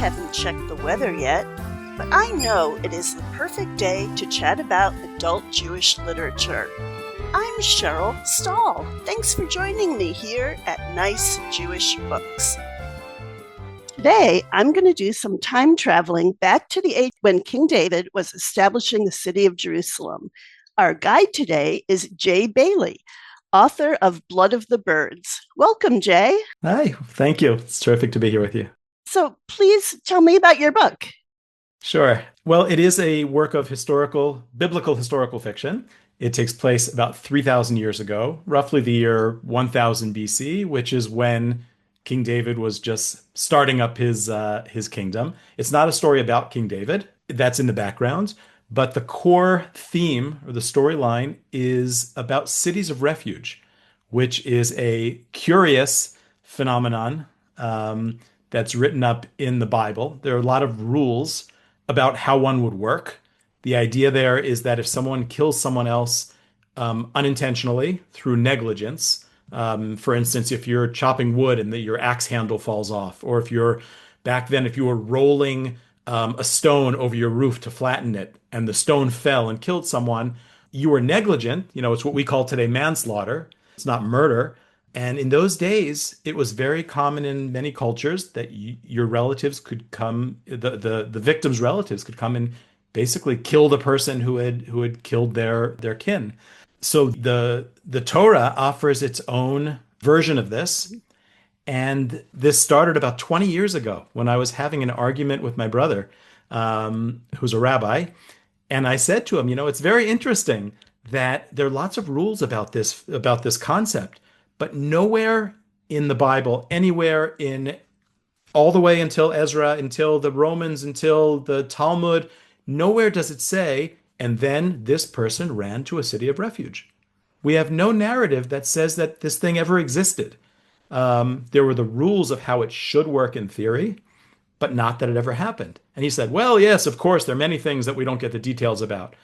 haven't checked the weather yet, but I know it is the perfect day to chat about adult Jewish literature. I'm Cheryl Stahl. Thanks for joining me here at Nice Jewish Books. Today, I'm going to do some time traveling back to the age when King David was establishing the city of Jerusalem. Our guide today is Jay Bailey, author of Blood of the Birds. Welcome, Jay. Hi, thank you. It's terrific to be here with you. So please tell me about your book. Sure. Well, it is a work of biblical historical fiction. It takes place about 3,000 years ago, roughly the year 1000 BC, which is when King David was just starting up his kingdom. It's not a story about King David. That's in the background, but the core theme or the storyline is about cities of refuge, which is a curious phenomenon that's written up in the Bible. There are a lot of rules about how one would work. The idea there is that if someone kills someone else unintentionally through negligence, for instance, if you're chopping wood and your axe handle falls off, or if you're back then, if you were rolling a stone over your roof to flatten it and the stone fell and killed someone, you were negligent. It's what we call today manslaughter. It's not murder. And in those days, it was very common in many cultures that your relatives could come, the victim's relatives could come and basically kill the person who had killed their kin. So the Torah offers its own version of this. And this started about 20 years ago when I was having an argument with my brother, who's a rabbi. And I said to him, it's very interesting that there are lots of rules about this concept, but nowhere in the Bible, anywhere in all the way until Ezra, until the Romans, until the Talmud, nowhere does it say, and then this person ran to a city of refuge. We have no narrative that says that this thing ever existed. There were the rules of how it should work in theory, but not that it ever happened. And he said, well, yes, of course, there are many things that we don't get the details about.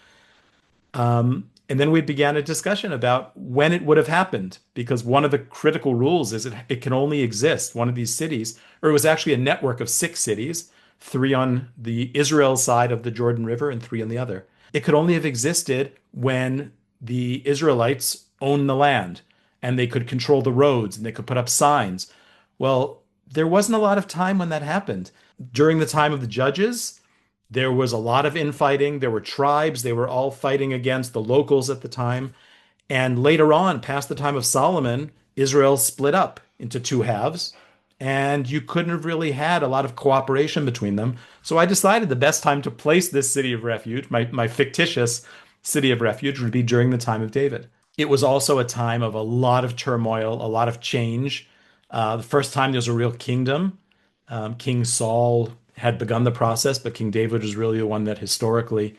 And then we began a discussion about when it would have happened, because one of the critical rules is it can only exist, one of these cities, or it was actually a network of 6 cities, 3 on the Israel side of the Jordan River and 3 on the other. It could only have existed when the Israelites owned the land and they could control the roads and they could put up signs. Well, there wasn't a lot of time when that happened. During the time of the judges, there was a lot of infighting. There were tribes. They were all fighting against the locals at the time. And later on, past the time of Solomon, Israel split up into 2 halves, and you couldn't have really had a lot of cooperation between them. So I decided the best time to place this city of refuge, my fictitious city of refuge, would be during the time of David. It was also a time of a lot of turmoil, a lot of change. The first time there was a real kingdom. King Saul had begun the process, but King David was really the one that historically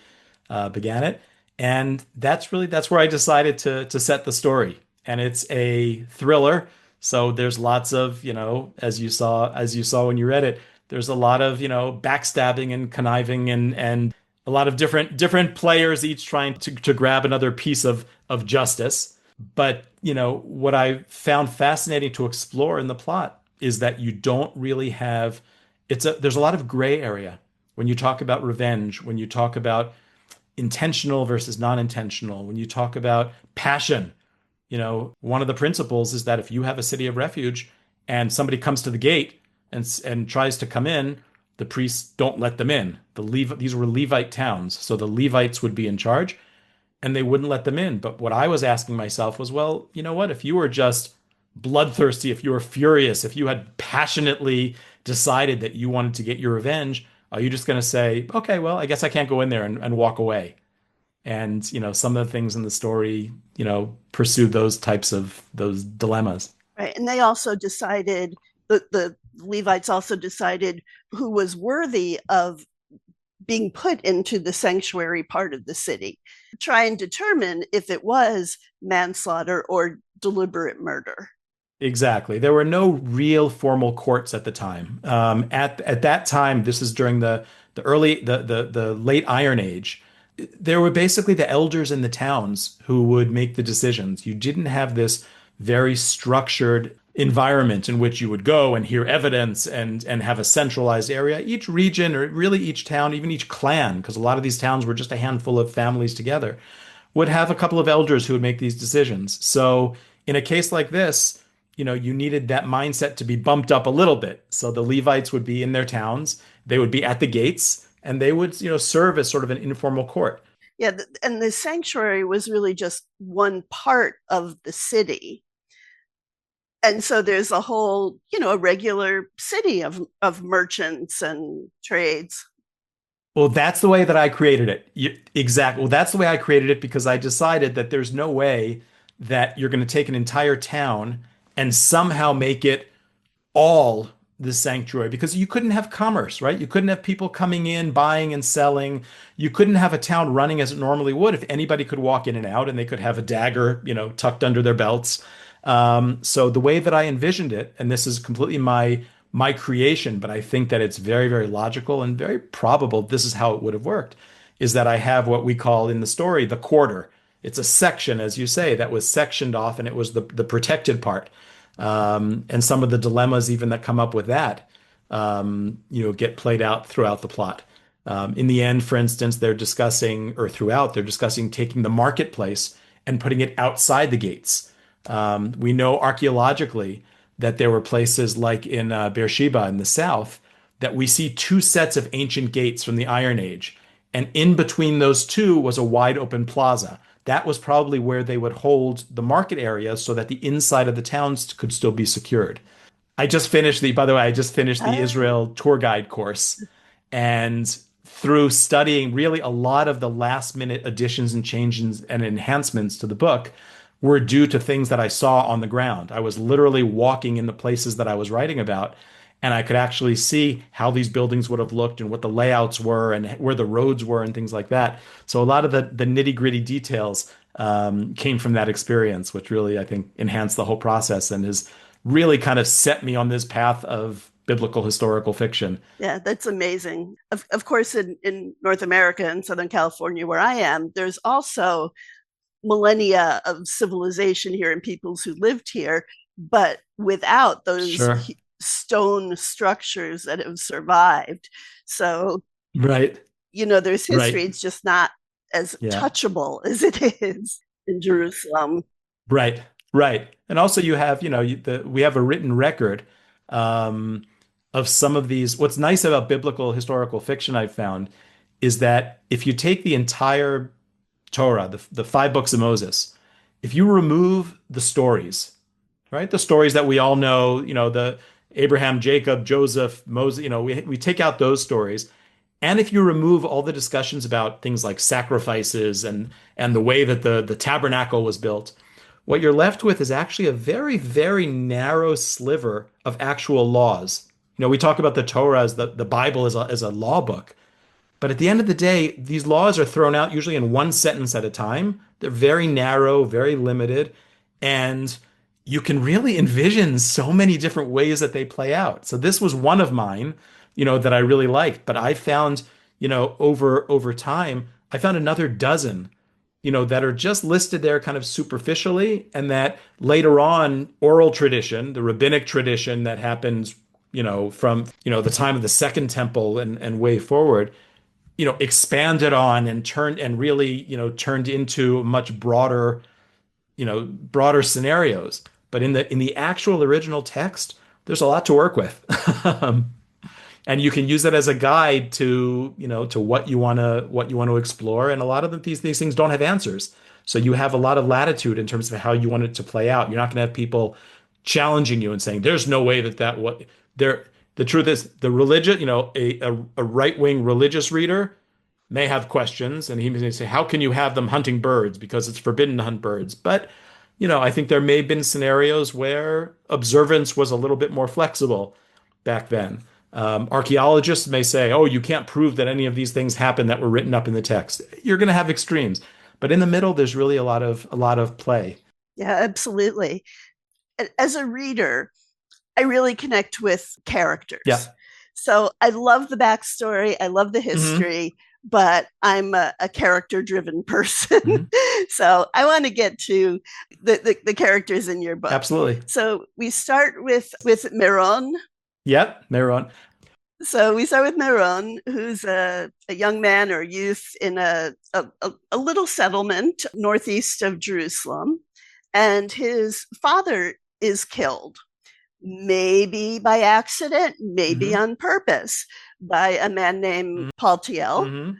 began it. And that's where I decided to set the story. And it's a thriller. So there's lots of, as you saw when you read it, there's a lot of, backstabbing and conniving and a lot of different players, each trying to grab another piece of justice. But, what I found fascinating to explore in the plot is that you don't really have there's a lot of gray area when you talk about revenge, when you talk about intentional versus non-intentional, when you talk about passion. One of the principles is that if you have a city of refuge and somebody comes to the gate and tries to come in, the priests don't let them in. These were Levite towns, so the Levites would be in charge and they wouldn't let them in. But what I was asking myself was, well, you know what? If you were just bloodthirsty, if you were furious, if you had passionately decided that you wanted to get your revenge, are you just going to say, okay, well, I guess I can't go in there and walk away? And, some of the things in the story, pursue those dilemmas. Right. And they also decided, the Levites also decided who was worthy of being put into the sanctuary part of the city, try and determine if it was manslaughter or deliberate murder. Exactly. There were no real formal courts at the time. At that time, this is during the late Iron Age. There were basically the elders in the towns who would make the decisions. You didn't have this very structured environment in which you would go and hear evidence and have a centralized area. Each region, or really each town, even each clan, because a lot of these towns were just a handful of families together, would have a couple of elders who would make these decisions. So in a case like this, you needed that mindset to be bumped up a little bit. So the Levites would be in their towns, they would be at the gates, and they would, serve as sort of an informal court. Yeah, and the sanctuary was really just one part of the city. And so there's a whole, a regular city of merchants and trades. Well, that's the way that I created it. Exactly. Well, that's the way I created it because I decided that there's no way that you're going to take an entire town and somehow make it all the sanctuary because you couldn't have commerce, right? You couldn't have people coming in, buying and selling. You couldn't have a town running as it normally would if anybody could walk in and out and they could have a dagger, tucked under their belts. So the way that I envisioned it, and this is completely my creation, but I think that it's very, very logical and very probable this is how it would have worked, is that I have what we call in the story the quarter. It's a section, as you say, that was sectioned off, and it was the protected part. And some of the dilemmas even that come up with that, get played out throughout the plot. In the end, for instance, they're discussing taking the marketplace and putting it outside the gates. We know archaeologically that there were places like in Beersheba in the south that we see two sets of ancient gates from the Iron Age. And in between those two was a wide open plaza. That was probably where they would hold the market area so that the inside of the towns could still be secured. By the way, I just finished the Oh, Israel tour guide course. And through studying really a lot of the last minute additions and changes and enhancements to the book were due to things that I saw on the ground. I was literally walking in the places that I was writing about, and I could actually see how these buildings would have looked and what the layouts were and where the roads were and things like that. So a lot of the nitty-gritty details came from that experience, which really, I think, enhanced the whole process and has really kind of set me on this path of biblical historical fiction. yeah, that's amazing. Of course, in North America and Southern California, where I am, there's also millennia of civilization here and peoples who lived here, but without those Sure. stone structures that have survived. So, Right. there's history. Right. It's just not as Yeah. touchable as it is in Jerusalem. Right, right. And also you have, we have a written record um, of some of these. What's nice about biblical historical fiction I've found is that if you take the entire Torah, the five books of Moses, if you remove the stories, right? The stories that we all know, the Abraham, Jacob, Joseph, Moses, we take out those stories. And if you remove all the discussions about things like sacrifices and the way that the tabernacle was built, what you're left with is actually a very, very narrow sliver of actual laws. We talk about the Torah as the Bible as a law book, but at the end of the day, these laws are thrown out usually in one sentence at a time. They're very narrow, very limited, and you can really envision so many different ways that they play out. So this was one of mine, that I really liked, but I found, over time, I found another dozen, that are just listed there kind of superficially, and that later on oral tradition, the rabbinic tradition that happens, from, the time of the Second Temple and way forward, expanded on and really, turned into much broader scenarios. But in the actual original text, there's a lot to work with. And you can use it as a guide to what you want to explore. And a lot of these things don't have answers. So you have a lot of latitude in terms of how you want it to play out. You're not going to have people challenging you and saying, there's no way that what there. The truth is, the religious, a right-wing religious reader may have questions, and he may say, "How can you have them hunting birds? Because it's forbidden to hunt birds." But, I think there may have been scenarios where observance was a little bit more flexible back then. Archaeologists may say, "Oh, you can't prove that any of these things happened that were written up in the text." You're going to have extremes, but in the middle, there's really a lot of play. Yeah, absolutely. As a reader, I really connect with characters. Yeah. So I love the backstory, I love the Hmm. history, but I'm a character driven person. Hmm. So I want to get to the characters in your book. Absolutely. So we start with Miron. Yep, Meron. So we start with Miron, who's a young man or youth in a little settlement northeast of Jerusalem. And his father is killed, maybe by accident, maybe Hmm. on purpose, by a man named Paltiel. Hmm.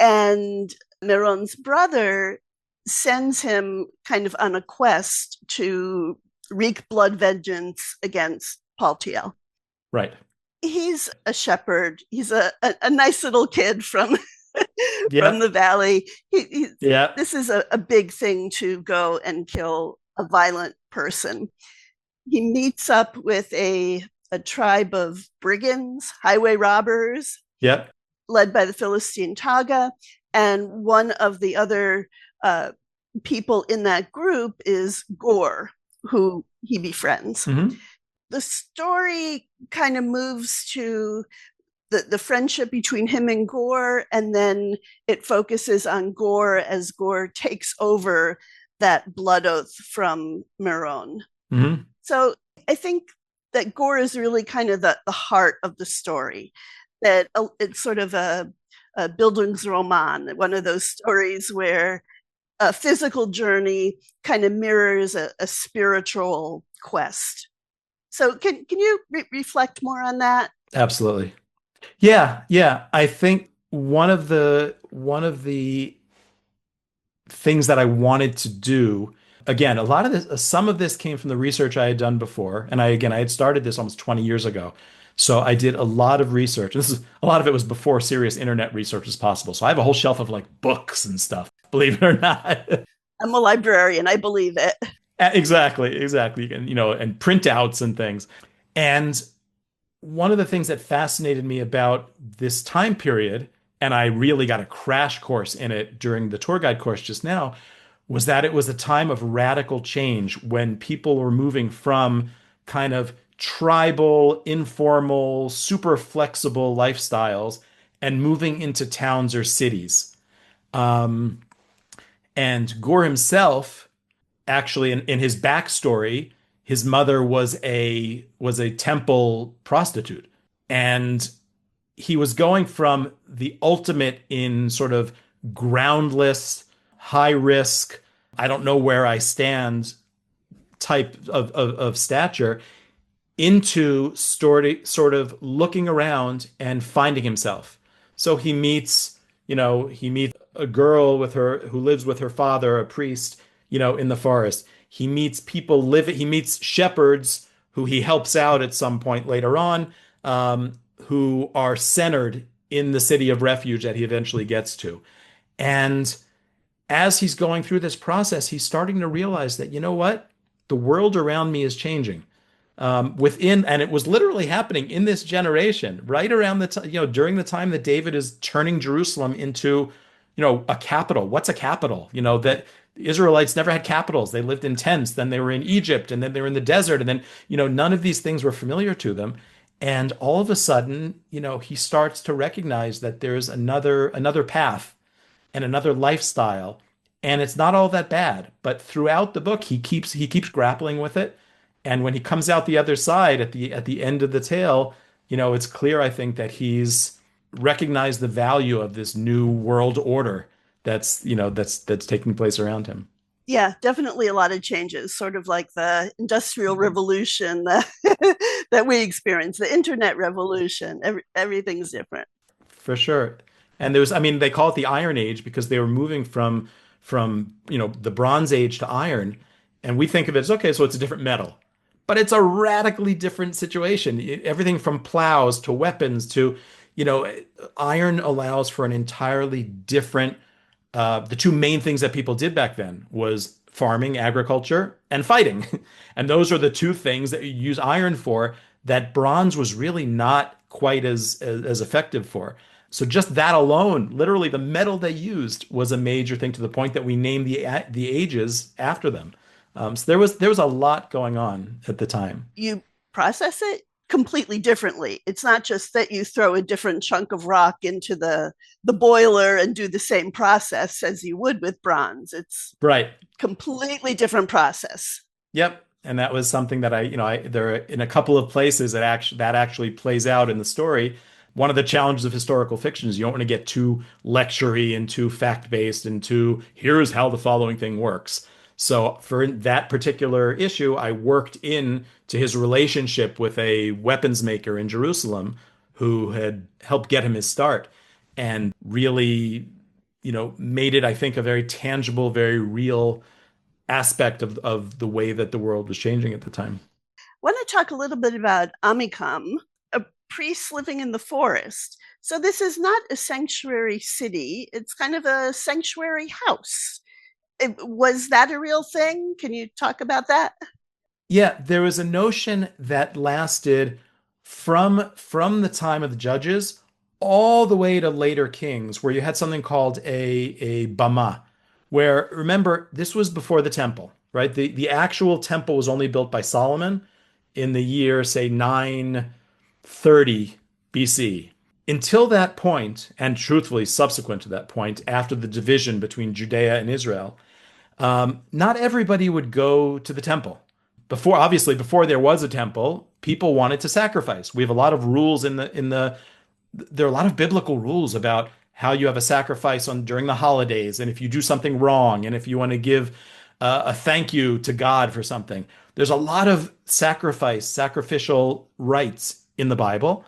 And Miron's brother sends him kind of on a quest to wreak blood vengeance against Paltiel. Right. He's a shepherd. He's a nice little kid from from Yep. the valley. Yeah. This is a big thing to go and kill a violent person. He meets up with a tribe of brigands, highway robbers, Yep. led by the Philistine Taga. And one of the other uh, people in that group is Gore, who he befriends. Hmm. The story kind of moves to the friendship between him and Gore, and then it focuses on Gore as Gore takes over that blood oath from Miron. Hmm. So I think that Gore is really kind of the heart of the story. That it's sort of a Bildungsroman, one of those stories where a physical journey kind of mirrors a spiritual quest. So can you reflect more on that? Absolutely. Yeah, yeah. I think one of the things that I wanted to do, again, a lot of this, some of this came from the research I had done before, and I had started this almost 20 years ago. So I did a lot of research. This is a lot of it was before serious internet research was possible. So I have a whole shelf of like books and stuff, believe it or not. I'm a librarian. I believe it. Exactly, exactly. And and printouts and things. And one of the things that fascinated me about this time period, and I really got a crash course in it during the tour guide course just now, was that it was a time of radical change when people were moving from kind of tribal, informal, super flexible lifestyles and moving into towns or cities. Um, and Gore himself, actually, in his backstory, his mother was a temple prostitute, and he was going from the ultimate in sort of groundless, high risk, I don't know where I stand type of stature into sort of looking around and finding himself. So he meets a girl with her who lives with her father, a priest, in the forest. He meets people living, he meets shepherds who he helps out at some point later on, who are centered in the city of refuge that he eventually gets to. And as he's going through this process, he's starting to realize that, you know what? The world around me is changing and it was literally happening in this generation, right around the time, during the time that David is turning Jerusalem into, a capital. What's a capital? That the Israelites never had capitals. They lived in tents, then they were in Egypt, and then they were in the desert, and then, none of these things were familiar to them. And all of a sudden, he starts to recognize that there's another path and another lifestyle, and it's not all that bad. But throughout the book, he keeps grappling with it, and when he comes out the other side at the end of the tale, it's clear, I think, that he's recognized the value of this new world order that's taking place around him. Yeah, definitely a lot of changes, sort of like the industrial revolution that, that we experienced, the internet revolution. Everything's different. For sure. And I mean, they call it the Iron Age because they were moving from the Bronze Age to iron, and we think of it as okay, so it's a different metal. But it's a radically different situation. Everything from plows to weapons to, you know, iron allows for an entirely different. The two main things that people did back then was farming, agriculture, and fighting, and those are the two things that you use iron for. That bronze was really not quite as effective for. So just that alone, literally the metal they used was a major thing to the point that we named the ages after them. So there was a lot going on at the time. You process it, completely differently. It's not just that you throw a different chunk of rock into the boiler and do the same process as you would with bronze. It's Right. completely different process. Yep. And that was something that there are in a couple of places that actually plays out in the story. One of the challenges of historical fiction is you don't want to get too lectury and too fact-based and too here's how the following thing works. So for that particular issue, I worked in to his relationship with a weapons maker in Jerusalem who had helped get him his start and really, made it, I think, a very tangible, very real aspect of the way that the world was changing at the time. I want to talk a little bit about Amikam, a priest living in the forest. So this is not a sanctuary city, it's kind of a sanctuary house. Was that a real thing? Can you talk about that? Yeah, there was a notion that lasted from the time of the judges all the way to later kings, where you had something called a bama, where remember this was before the temple, right? The actual temple was only built by Solomon in the year, say, 930 BC. Until that point, and truthfully subsequent to that point, after the division between Judea and Israel, not everybody would go to the temple. Before there was a temple, people wanted to sacrifice. We have a lot of rules there are a lot of biblical rules about how you have a sacrifice on during the holidays, and if you do something wrong, and if you want to give a thank you to God for something. There's a lot of sacrificial rites in the Bible,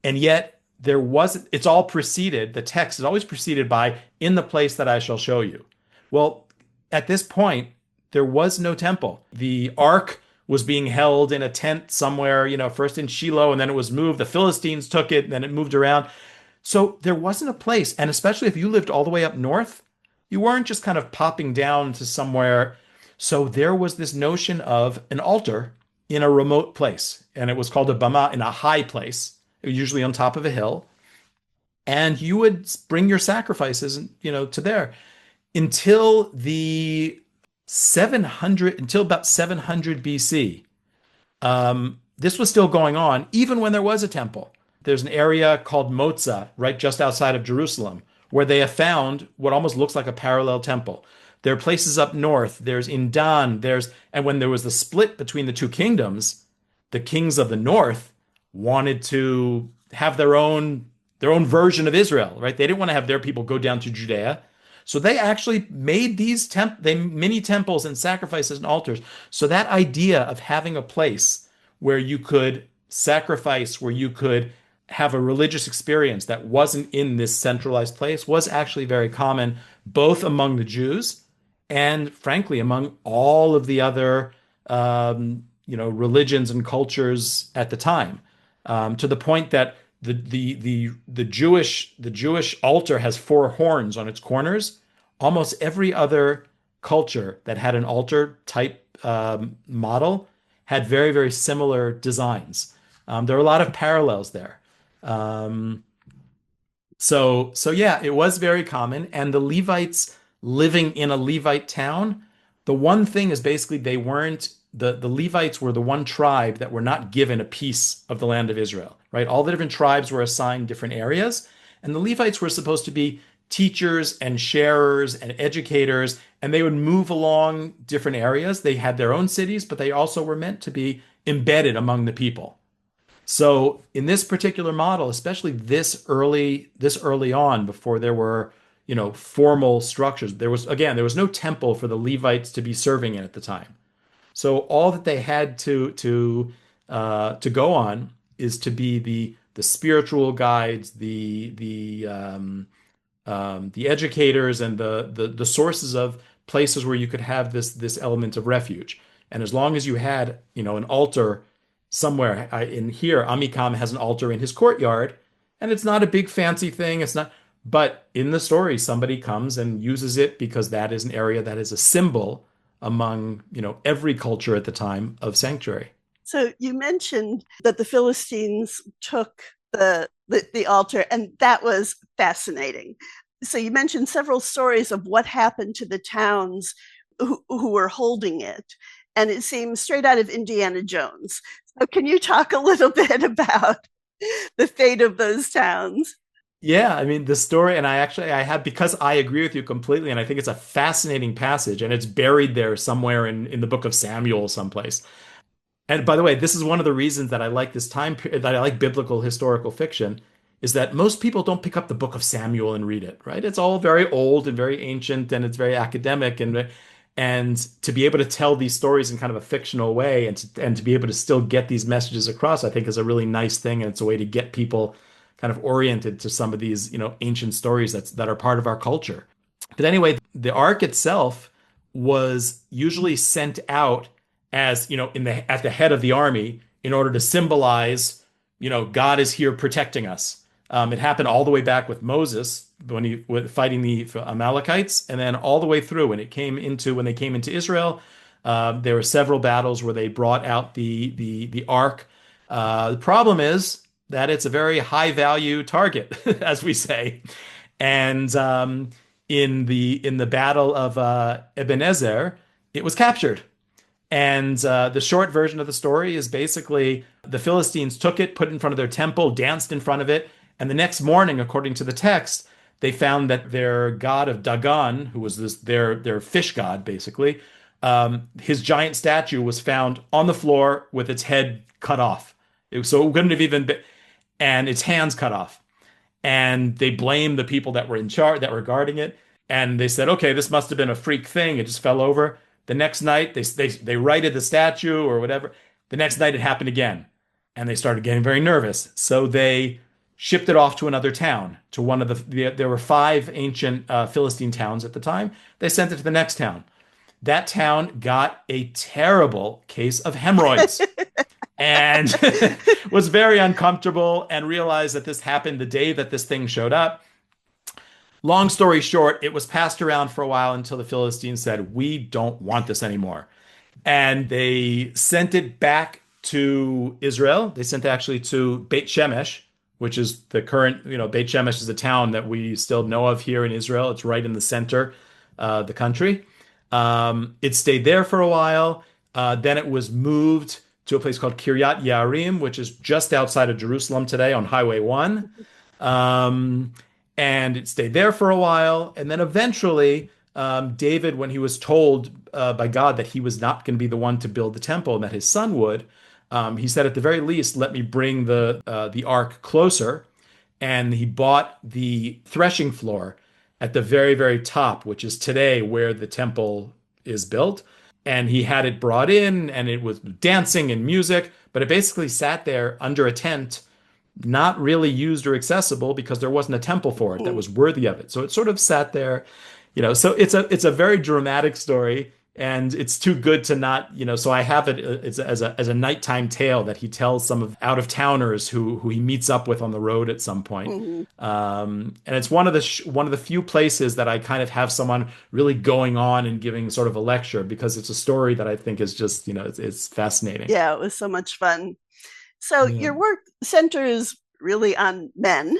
and yet it's all preceded, the text is always preceded by, in the place that I shall show you. Well, at this point, there was no temple. The ark was being held in a tent somewhere, first in Shiloh, and then it was moved. The Philistines took it, and then it moved around. So there wasn't a place. And especially if you lived all the way up north, you weren't just kind of popping down to somewhere. So there was this notion of an altar in a remote place. And it was called a bama, in a high place, usually on top of a hill. And you would bring your sacrifices, to there until about 700 BC. This was still going on, even when there was a temple. There's an area called Moza, right just outside of Jerusalem, where they have found what almost looks like a parallel temple. There are places up north. There's in Dan. And when there was the split between the two kingdoms, the kings of the north wanted to have their own version of Israel, right? They didn't want to have their people go down to Judea. So they actually made these mini temples and sacrifices and altars. So that idea of having a place where you could sacrifice, where you could have a religious experience that wasn't in this centralized place was actually very common, both among the Jews and, frankly, among all of the other, religions and cultures at the time, to the point that the Jewish altar has four horns on its corners. Almost every other culture that had an altar type model had very, very similar designs. There are a lot of parallels there. So yeah, it was very common. And the Levites living in a Levite town, the one thing is basically the Levites were the one tribe that were not given a piece of the land of Israel, right? All the different tribes were assigned different areas, and the Levites were supposed to be teachers and sharers and educators, and they would move along different areas. They had their own cities, but they also were meant to be embedded among the people. So in this particular model, especially this early on, before there were, formal structures, there was no temple for the Levites to be serving in at the time. So all that they had to go on is to be the spiritual guides, the educators, and the sources of places where you could have this element of refuge. And as long as you had, an altar somewhere, in here, Amikam has an altar in his courtyard, and it's not a big fancy thing. It's not, but in the story, somebody comes and uses it because that is an area that is a symbol among, every culture at the time of sanctuary. So you mentioned that the Philistines took the altar, and that was fascinating. So you mentioned several stories of what happened to the towns who were holding it. and it seems straight out of Indiana Jones. So, can you talk a little bit about the fate of those towns? Yeah, I mean the story, and I have because I agree with you completely, and I think it's a fascinating passage, and it's buried there somewhere in the book of Samuel someplace. And by the way, this is one of the reasons that I like this time period, that I like biblical historical fiction, is that most people don't pick up the book of Samuel and read it, right? It's all very old and very ancient and it's very academic and to be able to tell these stories in kind of a fictional way and to be able to still get these messages across, I think is a really nice thing and it's a way to get people kind of oriented to some of these, ancient stories that are part of our culture. But anyway, the ark itself was usually sent out as, in the at the head of the army in order to symbolize, God is here protecting us. It happened all the way back with Moses when he was fighting the Amalekites, and then all the way through when they came into Israel. There were several battles where they brought out the ark. The problem is that it's a very high value target, as we say, and in the battle of Ebenezer, it was captured. And the short version of the story is basically the Philistines took it, put it in front of their temple, danced in front of it, and the next morning, according to the text, they found that their god of Dagon, who was their fish god, basically, his giant statue was found on the floor with its head cut off. So it couldn't have even been, and its hands cut off. And they blamed the people that were in charge, that were guarding it. And they said, okay, this must have been a freak thing. It just fell over. The next night, they righted the statue or whatever. The next night, it happened again. And they started getting very nervous. So they shipped it off to another town, to one of there were five ancient Philistine towns at the time. They sent it to the next town. That town got a terrible case of hemorrhoids and was very uncomfortable and realized that this happened the day that this thing showed up. Long story short, it was passed around for a while until the Philistines said, we don't want this anymore. And they sent it back to Israel. They sent it actually to Beit Shemesh, which is the current, Beit Shemesh is a town that we still know of here in Israel. It's right in the center of the country. It stayed there for a while. Then it was moved to a place called Kiryat Yearim, which is just outside of Jerusalem today on Highway 1. And it stayed there for a while. And then eventually, David, when he was told by God that he was not going to be the one to build the temple and that his son would, he said, at the very least, let me bring the ark closer. And he bought the threshing floor at the very, very top, which is today where the temple is built. And he had it brought in, and it was dancing and music, but it basically sat there under a tent, not really used or accessible because there wasn't a temple for it that was worthy of it. So it sort of sat there, so it's a very dramatic story. And it's too good to not, so I have it it's as a nighttime tale that he tells some of out of towners who he meets up with on the road at some point. Mm-hmm. And it's one of the few places that I kind of have someone really going on and giving sort of a lecture because it's a story that I think is just, it's fascinating. Yeah, it was so much fun. So Yeah. your work centers really on men.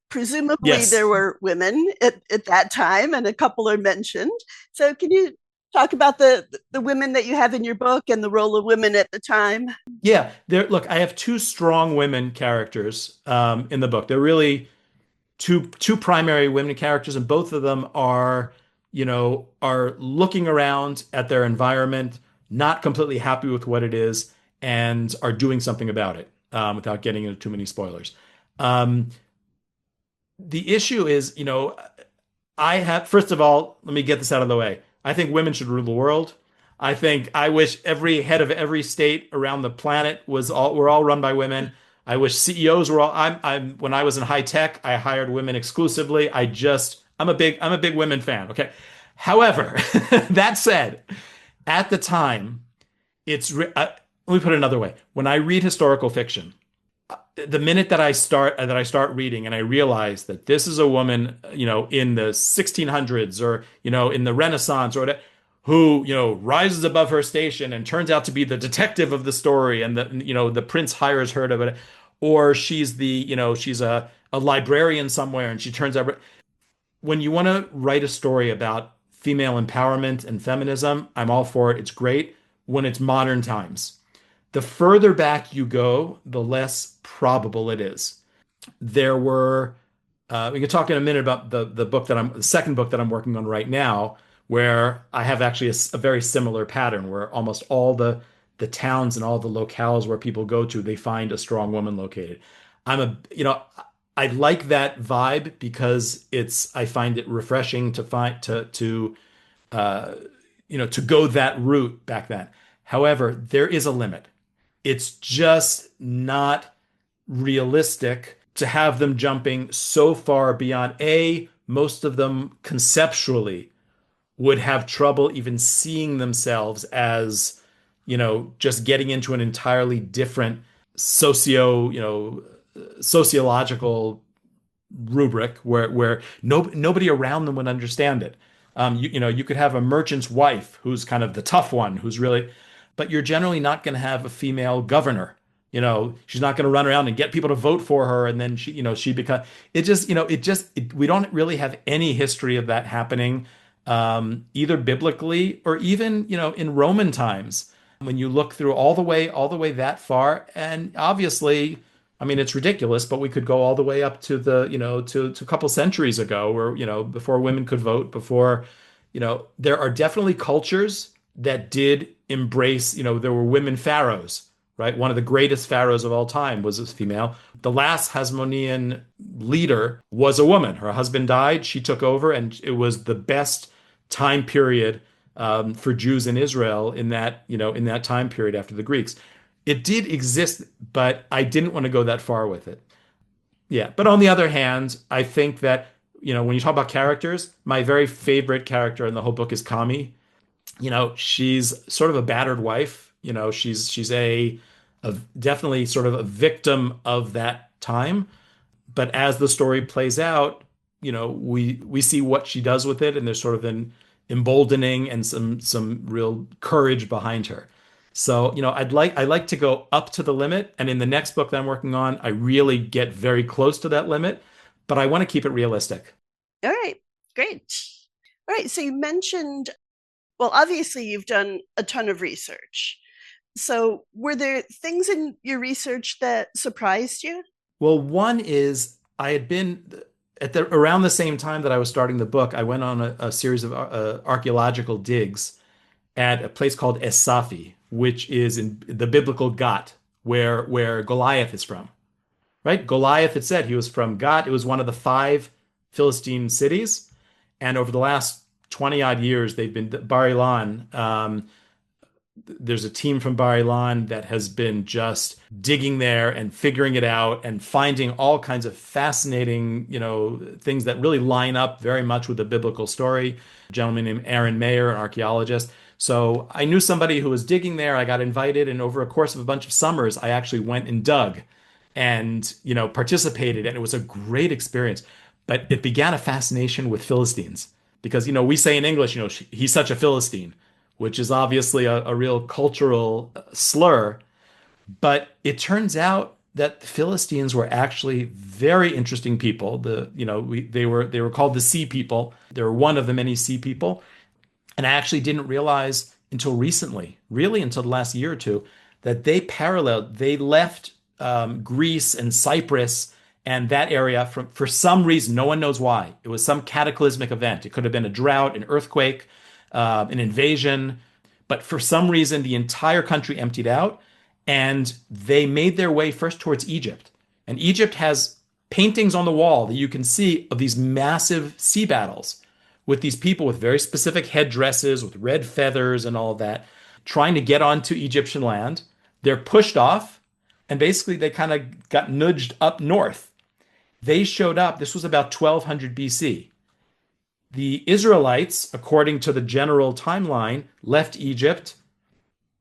Presumably Yes. there were women at that time, and a couple are mentioned. So can you talk about the women that you have in your book and the role of women at the time? Yeah. Look, I have two strong women characters in the book. They're really two primary women characters, and both of them are looking around at their environment, not completely happy with what it is, and are doing something about it, without getting into too many spoilers. Um, the issue is, first of all, let me get this out of the way. I think women should rule the world. I wish every head of every state around the planet were all run by women. I wish CEOs were all. When I was in high tech, I hired women exclusively. I'm a big women fan. Okay. However, that said, at the time, let me put it another way. When I read historical fiction, the minute that I start reading and I realize that this is a woman, in the 1600s or, in the Renaissance or whatever, who, rises above her station and turns out to be the detective of the story and the prince hires her to, or she's she's a librarian somewhere and she turns out, when you want to write a story about female empowerment and feminism, I'm all for it. It's great. when it's modern times. The further back you go, the less probable it is. There were we can talk in a minute about the second book that I'm working on right now, where I have actually a very similar pattern where almost all the towns and all the locales where people go to, they find a strong woman located. I like that vibe because I find it refreshing to find uh, to go that route back then. However, there is a limit. It's just not realistic to have them jumping so far beyond most of them conceptually would have trouble even seeing themselves as, just getting into an entirely different sociological rubric where nobody around them would understand it. You could have a merchant's wife who's kind of the tough one, who's really, but you're generally not going to have a female governor. She's not going to run around and get people to vote for her, and then she becomes. We don't really have any history of that happening, either biblically or even in Roman times. When you look through all the way that far, and obviously, I mean, it's ridiculous, but we could go all the way up to to a couple centuries ago, where before women could vote, before there are definitely cultures that did embrace, there were women pharaohs, right? One of the greatest pharaohs of all time was a female. The last Hasmonean leader was a woman. Her husband died, she took over, and it was the best time period for Jews in Israel in that time period after the Greeks. It did exist, but I didn't want to go that far with it. Yeah, but on the other hand, I think that when you talk about characters, my very favorite character in the whole book is Kami. She's sort of a battered wife. She's a definitely sort of a victim of that time. But as the story plays out, we see what she does with it, and there's sort of an emboldening and some real courage behind her. So, I like to go up to the limit, and in the next book that I'm working on, I really get very close to that limit, but I want to keep it realistic. All right, great. All right, so you mentioned, well, obviously you've done a ton of research. So were there things in your research that surprised you? Well, one is I had been around the same time that I was starting the book, I went on a series of archaeological digs at a place called Esafi, which is in the biblical Gat, where Goliath is from. Right? Goliath had said he was from Gat. It was one of the five Philistine cities, and over the last 20 odd years, they've been Bar Ilan. There's a team from Bar Ilan that has been just digging there and figuring it out and finding all kinds of fascinating, things that really line up very much with the biblical story. A gentleman named Aaron Mayer, an archaeologist. So I knew somebody who was digging there. I got invited, and over a course of a bunch of summers, I actually went and dug and, participated, and it was a great experience. But it began a fascination with Philistines because, we say in English, he's such a Philistine, which is obviously a real cultural slur. But it turns out that the Philistines were actually very interesting people. They were called the Sea People. They were one of the many Sea People. And I actually didn't realize until recently, really until the last year or two, that they left Greece and Cyprus and that area for some reason. No one knows why. It was some cataclysmic event. It could have been a drought, an earthquake, an invasion. But for some reason, the entire country emptied out, and they made their way first towards Egypt. And Egypt has paintings on the wall that you can see of these massive sea battles with these people with very specific headdresses, with red feathers and all of that, trying to get onto Egyptian land. They're pushed off, and basically they kind of got nudged up north. They showed up, this was about 1200 BC. The Israelites, according to the general timeline, left Egypt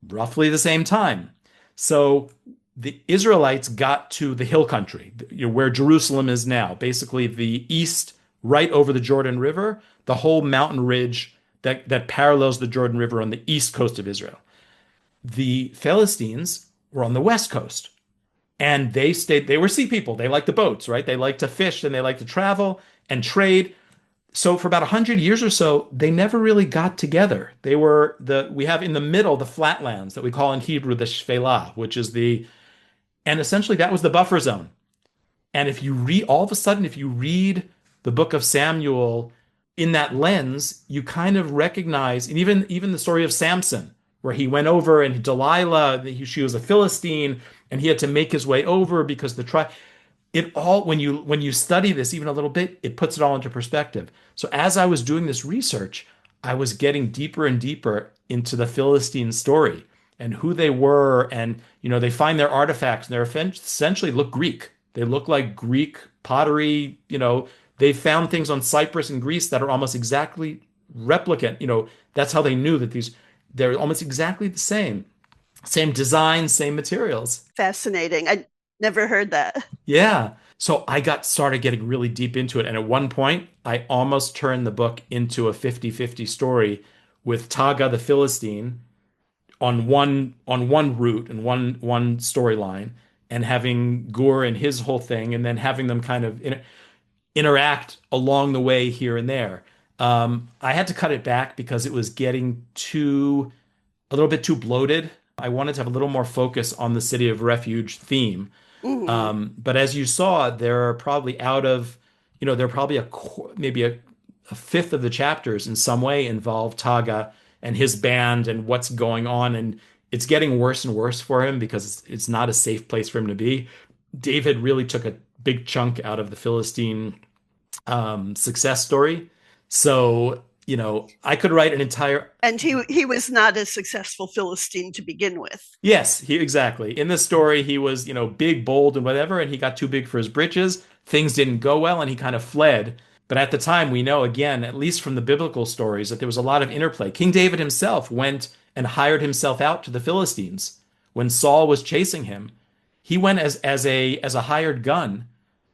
roughly the same time. So the Israelites got to the hill country, where Jerusalem is now, basically the east, right over the Jordan River, the whole mountain ridge that parallels the Jordan River on the east coast of Israel. The Philistines were on the west coast, and they were sea people. They liked the boats, right? They liked to fish and they liked to travel and trade. So for about 100 years or so, they never really got together. We have in the middle the flatlands that we call in Hebrew the Shephelah, which is and essentially that was the buffer zone. And if you read, all of a sudden, if you read the book of Samuel in that lens, you kind of recognize, and even the story of Samson, where he went over and Delilah, she was a Philistine, and he had to make his way over because the tribe. It all when you study this even a little bit, it puts it all into perspective. So as I was doing this research, I was getting deeper and deeper into the Philistine story and who they were, and they find their artifacts, and essentially look Greek. They look like Greek pottery. They found things on Cyprus and Greece that are almost exactly replicant. That's how they knew that they're almost exactly the same design, same materials. Fascinating. I never heard that. Yeah. So I got started getting really deep into it. And at one point, I almost turned the book into a 50-50 story with Taga the Philistine on one route and one storyline, and having Gur and his whole thing, and then having them kind of interact along the way here and there. I had to cut it back because it was getting a little bit too bloated. I wanted to have a little more focus on the city of refuge theme. Mhm. But as you saw, there are probably there are probably maybe a fifth of the chapters in some way involve Taga and his band and what's going on. And it's getting worse and worse for him because it's not a safe place for him to be. David really took a big chunk out of the Philistine success story. So, I could write an entire. And he was not a successful Philistine to begin with. Yes, exactly. In the story, he was, big, bold, and whatever, and he got too big for his britches. Things didn't go well, and he kind of fled. But at the time, we know, again, at least from the biblical stories, that there was a lot of interplay. King David himself went and hired himself out to the Philistines when Saul was chasing him. He went as a hired gun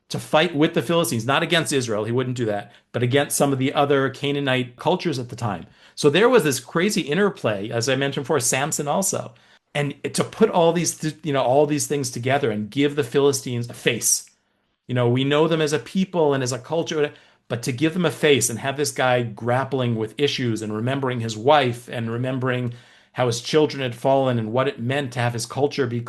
to fight with the Philistines, not against Israel. He wouldn't do that, but against some of the other Canaanite cultures at the time. So there was this crazy interplay, as I mentioned before, Samson also. And to put all these things together and give the Philistines a face. We know them as a people and as a culture, but to give them a face and have this guy grappling with issues and remembering his wife and remembering how his children had fallen and what it meant to have his culture be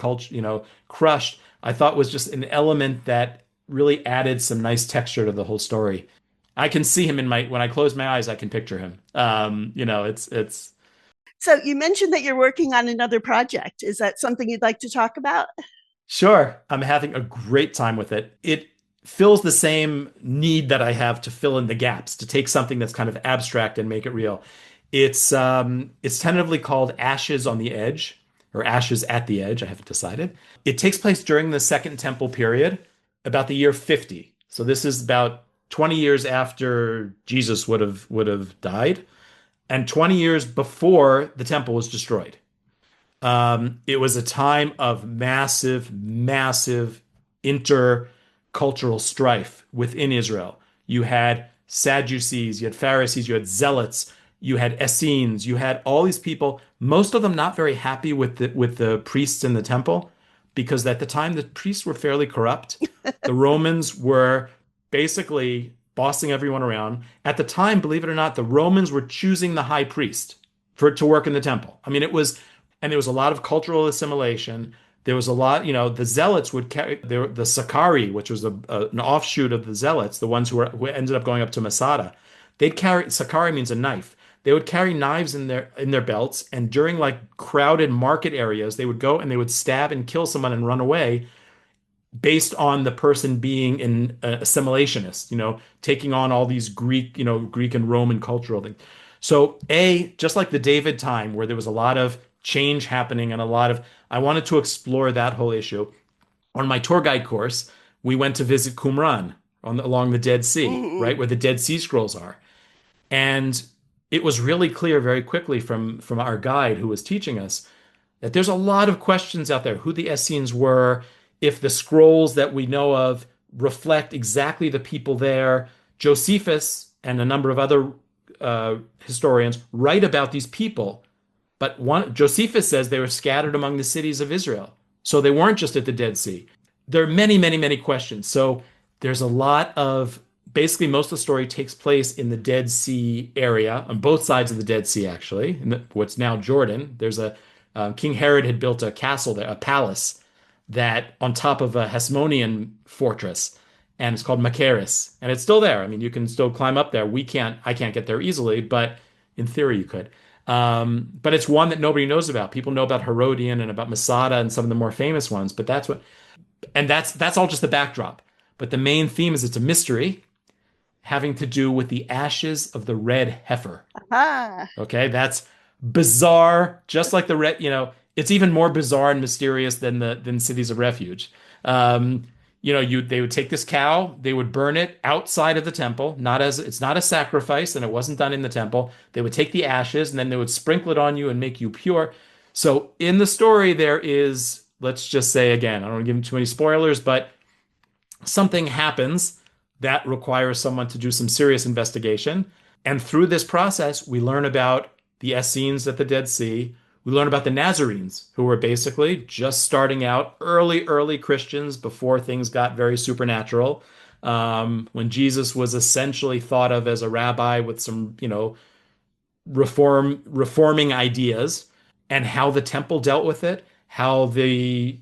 crushed, I thought was just an element that really added some nice texture to the whole story. I can see him when I close my eyes, I can picture him. It's So you mentioned that you're working on another project. Is that something you'd like to talk about? Sure, I'm having a great time with it. It fills the same need that I have to fill in the gaps, to take something that's kind of abstract and make it real. It's tentatively called Ashes on the Edge, or Ashes at the Edge, I haven't decided. It takes place during the Second Temple period, about the year 50. So this is about 20 years after Jesus would have died, and 20 years before the temple was destroyed. It was a time of massive, massive intercultural strife within Israel. You had Sadducees, you had Pharisees, you had Zealots, you had Essenes, you had all these people, most of them not very happy with the priests in the temple, because at the time the priests were fairly corrupt. The Romans were basically bossing everyone around. At the time, believe it or not, the Romans were choosing the high priest to work in the temple. I mean, and there was a lot of cultural assimilation. There was a lot, the Zealots would carry the Sakari, which was an offshoot of the Zealots, the ones who ended up going up to Masada. They'd carry Sakari means a knife. They would carry knives in their belts, and during like crowded market areas, they would go and they would stab and kill someone and run away based on the person being an assimilationist, taking on all these Greek and Roman cultural things. So, just like the David time, where there was a lot of change happening and I wanted to explore that whole issue. On my tour guide course, we went to visit Qumran along the Dead Sea, Mm-hmm. right where the Dead Sea Scrolls are. And it was really clear very quickly from our guide who was teaching us that there's a lot of questions out there, who the Essenes were, if the scrolls that we know of reflect exactly the people there. Josephus and a number of other historians write about these people, but Josephus says they were scattered among the cities of Israel. So they weren't just at the Dead Sea. There are many, many, many questions. So there's a lot of basically most of the story takes place in the Dead Sea area, on both sides of the Dead Sea, actually, in what's now Jordan. There's a King Herod had built a castle there, a palace that on top of a Hasmonean fortress, and it's called Machaerus, and it's still there. I mean, you can still climb up there. I can't get there easily, but in theory you could. But it's one that nobody knows about. People know about Herodian and about Masada and some of the more famous ones, but that's all just the backdrop. But the main theme is it's a mystery having to do with the ashes of the red heifer. Ah, Okay, that's bizarre, just like the red, it's even more bizarre and mysterious than than cities of refuge. Um, they would take this cow, they would burn it outside of the temple, not as it's not a sacrifice, and it wasn't done in the temple. They would take the ashes and then they would sprinkle it on you and make you pure. So in the story, there is, let's just say again, I don't want to give too many spoilers, but something happens that requires someone to do some serious investigation. And through this process, we learn about the Essenes at the Dead Sea. We learn about the Nazarenes, who were basically just starting out, early Christians before things got very supernatural. When Jesus was essentially thought of as a rabbi with some, reforming ideas, and how the temple dealt with it, how the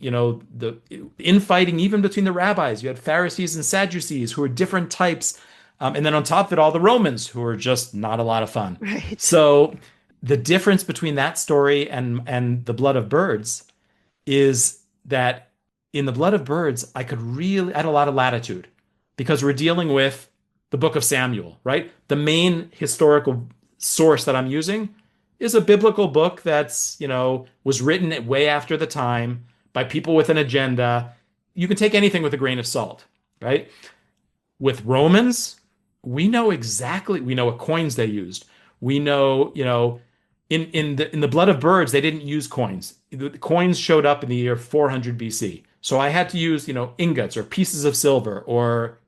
infighting even between the rabbis. You had Pharisees and Sadducees who were different types. And then on top of it, all the Romans who were just not a lot of fun. right. So the difference between that story and the Blood of Birds is that in the Blood of Birds, I had a lot of latitude because we're dealing with the book of Samuel, right? The main historical source that I'm using is a biblical book that's, was written way after the time by people with an agenda. You can take anything with a grain of salt, right? With Romans, we know what coins they used. We know, in the Blood of Birds, they didn't use coins. The coins showed up in the year 400 BC. So I had to use, ingots or pieces of silver, or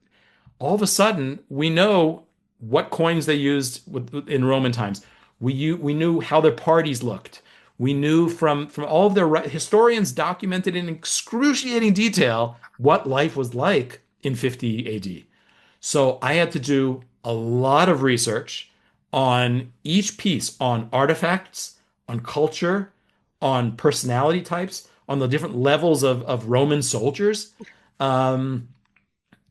all of a sudden we know what coins they used in Roman times. We knew how their parties looked. We knew from all of their historians documented in excruciating detail what life was like in 50 AD. So I had to do a lot of research on each piece, on artifacts, on culture, on personality types, on the different levels of Roman soldiers. Um,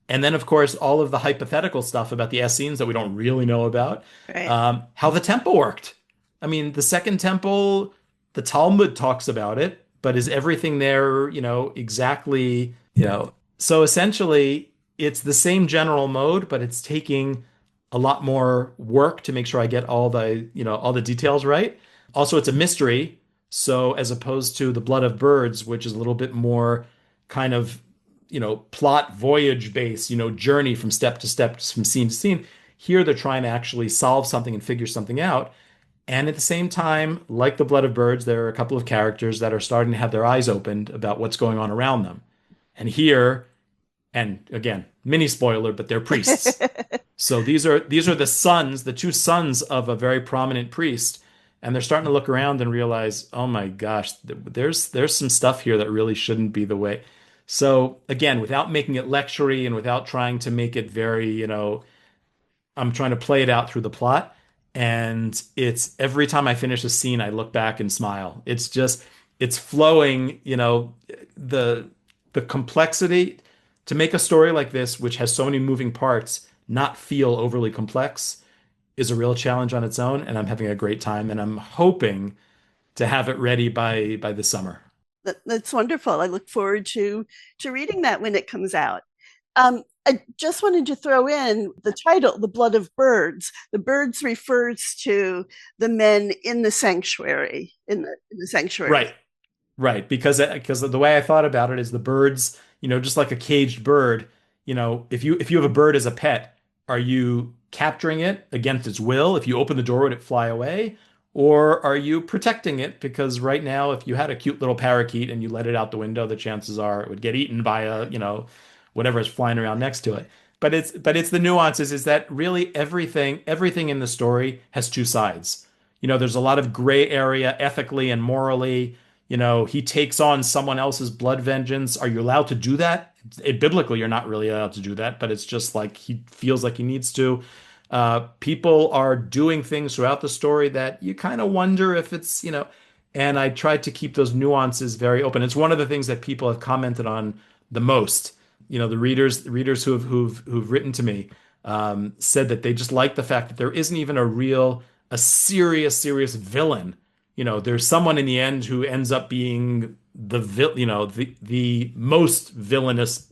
and then, of course, all of the hypothetical stuff about the Essenes that we don't really know about, Right. how the temple worked. I mean, the second temple, the Talmud talks about it, but is everything there, exactly, So essentially, it's the same general mode, but it's taking a lot more work to make sure I get all the details right. Also, it's a mystery. So as opposed to the Blood of Birds, which is a little bit more kind of, plot voyage based, journey from step to step, from scene to scene. Here, they're trying to actually solve something and figure something out. And at the same time, like the Blood of Birds, there are a couple of characters that are starting to have their eyes opened about what's going on around them. And here, and again, mini spoiler, but they're priests. So these are the two sons of a very prominent priest, and they're starting to look around and realize, oh my gosh, there's some stuff here that really shouldn't be the way. So again, without making it lectury and without trying to make it very, I'm trying to play it out through the plot. And it's every time I finish a scene, I look back and smile. It's flowing, the complexity to make a story like this, which has so many moving parts, not feel overly complex is a real challenge on its own. And I'm having a great time. And I'm hoping to have it ready by the summer. That's wonderful. I look forward to reading that when it comes out. I just wanted to throw in the title, "The Blood of Birds." The birds refers to the men in the sanctuary, in the sanctuary. Right. Right, because the way I thought about it is the birds, just like a caged bird, if you have a bird as a pet, are you capturing it against its will? If you open the door, would it fly away? Or are you protecting it? Because right now, if you had a cute little parakeet and you let it out the window, the chances are it would get eaten by whatever is flying around next to it. But it's the nuances is that really everything in the story has two sides. There's a lot of gray area ethically and morally. He takes on someone else's blood vengeance. Are you allowed to do that Biblically, you're not really allowed to do that, but it's just like he feels like he needs to. People are doing things throughout the story that you kind of wonder if it's, and I tried to keep those nuances very open. It's one of the things that people have commented on the most. The readers who've written to me said that they just like the fact that there isn't even a serious villain. There's someone in the end who ends up being the most villainous,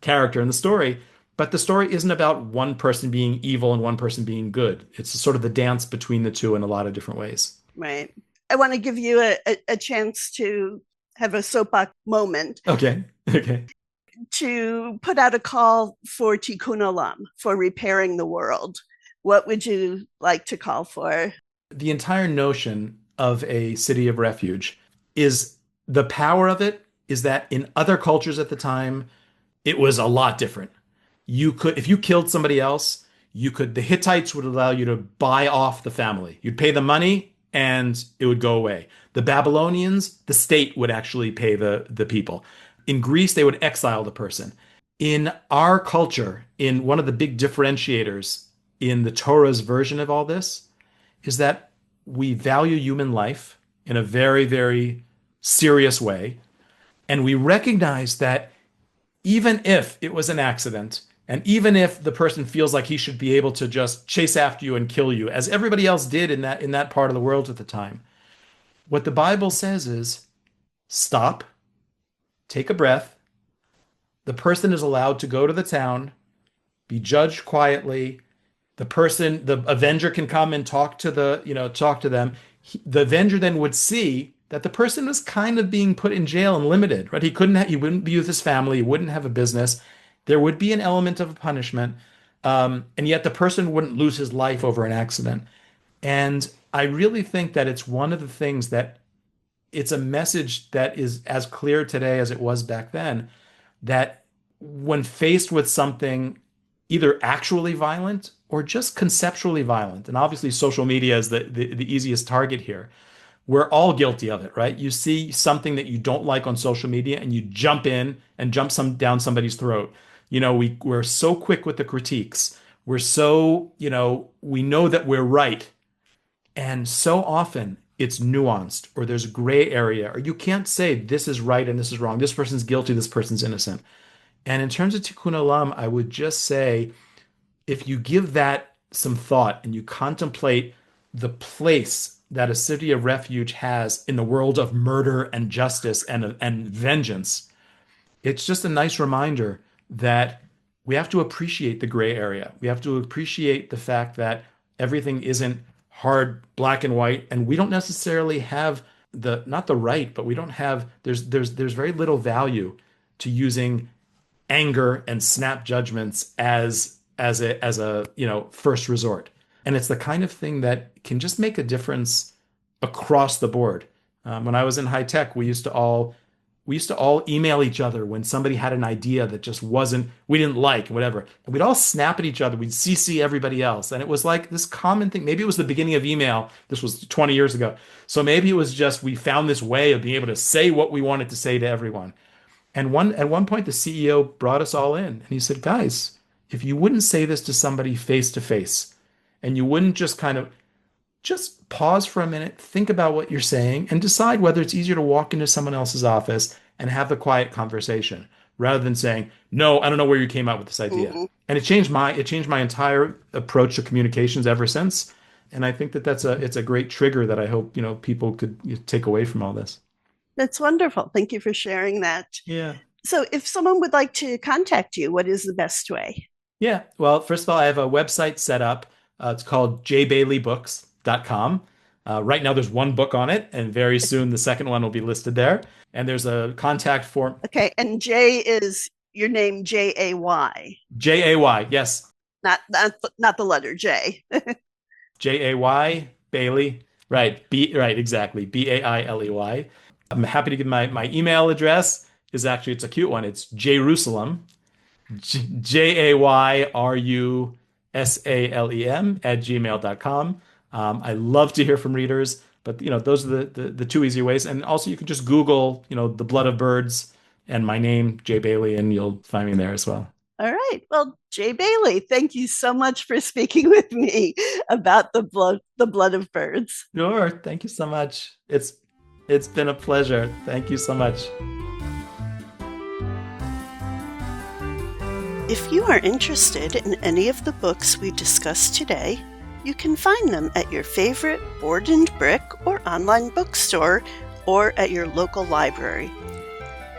character in the story. But the story isn't about one person being evil and one person being good. It's sort of the dance between the two in a lot of different ways. Right. I want to give you a chance to have a soapbox moment Okay. Okay. to put out a call for tikkun olam, for repairing the world. What would you like to call for? The entire notion of a city of refuge is the power of it is that in other cultures at the time, it was a lot different. If you killed somebody else, the Hittites would allow you to buy off the family. You'd pay the money and it would go away. The Babylonians, the state would actually pay the people. In Greece, they would exile the person. In our culture, in one of the big differentiators in the Torah's version of all this, is that we value human life in a very, very serious way. And we recognize that even if it was an accident, and even if the person feels like he should be able to just chase after you and kill you, as everybody else did in that part of the world at the time, what the Bible says is stop, take a breath. The person is allowed to go to the town, be judged quietly. The avenger can come and talk to them. The avenger then would see that the person was kind of being put in jail and limited, right? He wouldn't be with his family, he wouldn't have a business. There would be an element of punishment, and yet the person wouldn't lose his life over an accident. And I really think that it's one of the things that it's a message that is as clear today as it was back then, that when faced with something either actually violent or just conceptually violent, and obviously social media is the easiest target here. We're all guilty of it, right? You see something that you don't like on social media and you jump in and down somebody's throat. We're so quick with the critiques. We're so, we know that we're right. And so often it's nuanced or there's gray area, or you can't say this is right and this is wrong. This person's guilty, this person's innocent. And in terms of tikkun olam, I would just say if you give that some thought and you contemplate the place that a city of refuge has in the world of murder and justice and vengeance, it's just a nice reminder that we have to appreciate the gray area. We have to appreciate the fact that everything isn't hard black and white, and we don't necessarily have not the right, but we don't have there's very little value to using anger and snap judgments as a first resort. And it's the kind of thing that can just make a difference across the board. When I was in high tech, we used to all email each other when somebody had an idea that just wasn't we didn't like whatever, and we'd all snap at each other. We'd CC everybody else, and it was like this common thing. Maybe it was the beginning of email. This was 20 years ago, so maybe it was just we found this way of being able to say what we wanted to say to everyone. And at one point, the CEO brought us all in and he said, guys, if you wouldn't say this to somebody face to face and you wouldn't just pause for a minute, think about what you're saying, and decide whether it's easier to walk into someone else's office and have the quiet conversation rather than saying, no, I don't know where you came up with this idea. Mm-hmm. And it changed my entire approach to communications ever since. And I think that it's a great trigger that I hope, people could take away from all this. That's wonderful. Thank you for sharing that. Yeah. So, if someone would like to contact you, what is the best way? Yeah. Well, first of all, I have a website set up. It's called jbaileybooks.com. Right now, there's one book on it, and very soon the second one will be listed there. And there's a contact form. Okay, and Jay is your name, Jay. Jay, yes. Not the letter J. Jay, Bailey. Right, exactly. Bailey. I'm happy to give my email address it's a cute one. It's Jerusalem, JAYRUSALEM @gmail.com. I love to hear from readers, but those are the two easy ways. And also you can just Google, the blood of birds, and my name, Jay Bailey, and you'll find me there as well. All right. Well, Jay Bailey, thank you so much for speaking with me about the blood of birds. Sure. Thank you so much. It's been a pleasure. Thank you so much. If you are interested in any of the books we discussed today, you can find them at your favorite Board and Brick or online bookstore or at your local library.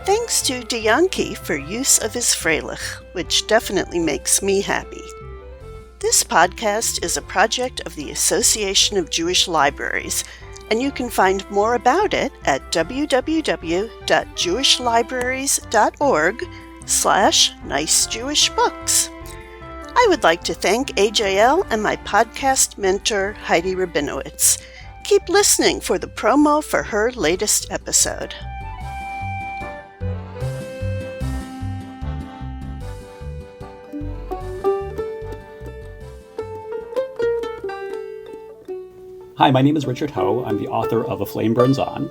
Thanks to Dianki for use of his Freilich, which definitely makes me happy. This podcast is a project of the Association of Jewish Libraries, and you can find more about it at www.jewishlibraries.org/nicejewishbooks. I would like to thank AJL and my podcast mentor, Heidi Rabinowitz. Keep listening for the promo for her latest episode. Hi, my name is Richard Ho. I'm the author of A Flame Burns On.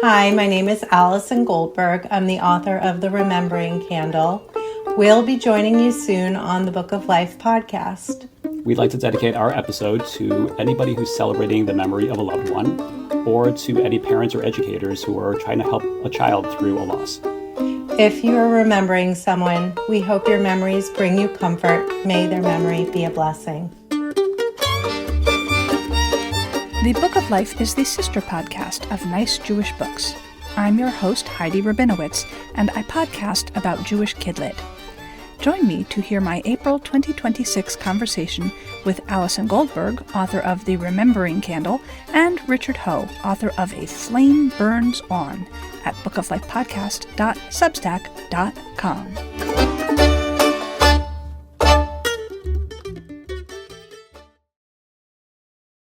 Hi, my name is Allison Goldberg. I'm the author of The Remembering Candle. We'll be joining you soon on the Book of Life podcast. We'd like to dedicate our episode to anybody who's celebrating the memory of a loved one, or to any parents or educators who are trying to help a child through a loss. If you are remembering someone, we hope your memories bring you comfort. May their memory be a blessing. The Book of Life is the sister podcast of Nice Jewish Books. I'm your host, Heidi Rabinowitz, and I podcast about Jewish Kidlit. Join me to hear my April 2026 conversation with Allison Goldberg, author of The Remembering Candle, and Richard Ho, author of A Flame Burns On, at bookoflifepodcast.substack.com.